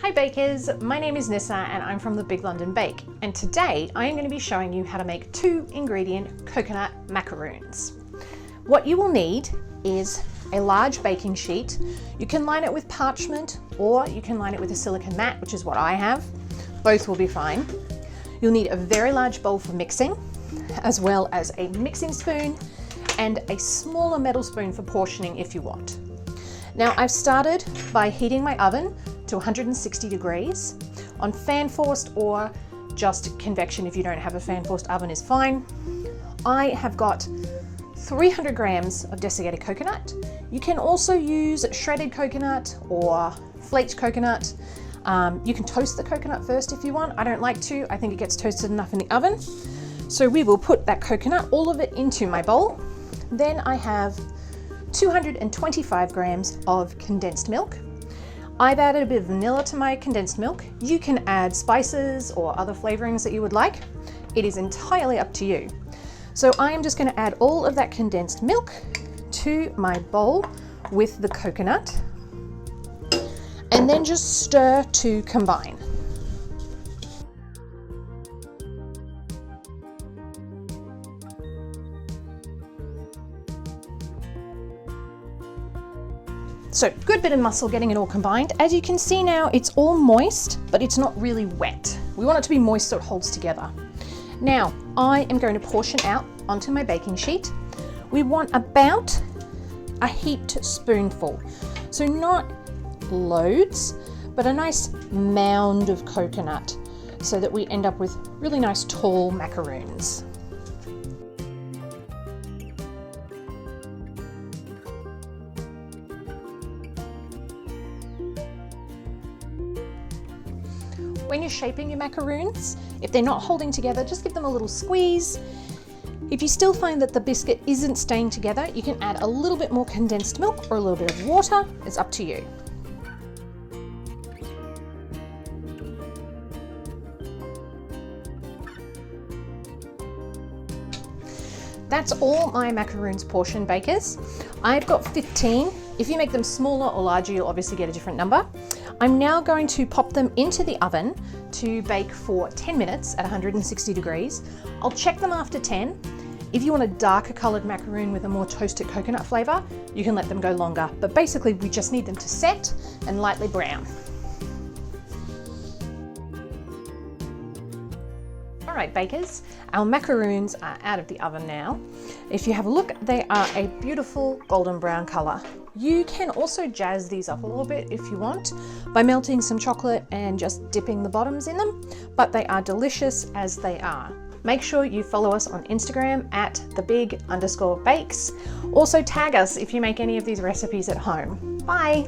Hi bakers, my name is Nissa and I'm from the Big London Bake, and today I am going to be showing you how to make 2-ingredient coconut macaroons. What you will need is a large baking sheet. You can line it with parchment or you can line it with a silicone mat, which is what I have. Both will be fine. You'll need a very large bowl for mixing, as well as a mixing spoon and a smaller metal spoon for portioning if you want. Now I've started by heating my oven to 160 degrees on fan forced, or just convection if you don't have a fan forced oven is fine. I have got 300 grams of desiccated coconut. You can also use shredded coconut or flaked coconut. You can toast the coconut first if you want. I don't like to. I think it gets toasted enough in the oven. So we will put that coconut, all of it, into my bowl. Then I have 225 grams of condensed milk. I've added a bit of vanilla to my condensed milk. You can add spices or other flavorings that you would like. It is entirely up to you. So I am just going to add all of that condensed milk to my bowl with the coconut and then just stir to combine. So good bit of muscle getting it all combined. As you can see now, it's all moist, but it's not really wet. We want it to be moist so it holds together. Now, I am going to portion out onto my baking sheet. We want about a heaped spoonful. So not loads, but a nice mound of coconut so that we end up with really nice tall macaroons. When you're shaping your macaroons, if they're not holding together, just give them a little squeeze. If you still find that the biscuit isn't staying together, you can add a little bit more condensed milk or a little bit of water. It's up to you. That's all my macaroons portion, bakers. I've got 15. If you make them smaller or larger, you'll obviously get a different number. I'm now going to pop them into the oven to bake for 10 minutes at 160 degrees. I'll check them after 10. If you want a darker coloured macaroon with a more toasted coconut flavour, you can let them go longer. But basically, we just need them to set and lightly brown. All right, bakers, our macaroons are out of the oven now. If you have a look, they are a beautiful golden brown colour. You can also jazz these up a little bit if you want by melting some chocolate and just dipping the bottoms in them, but they are delicious as they are. Make sure you follow us on Instagram at @thebig_bakes. Also tag us if you make any of these recipes at home. Bye.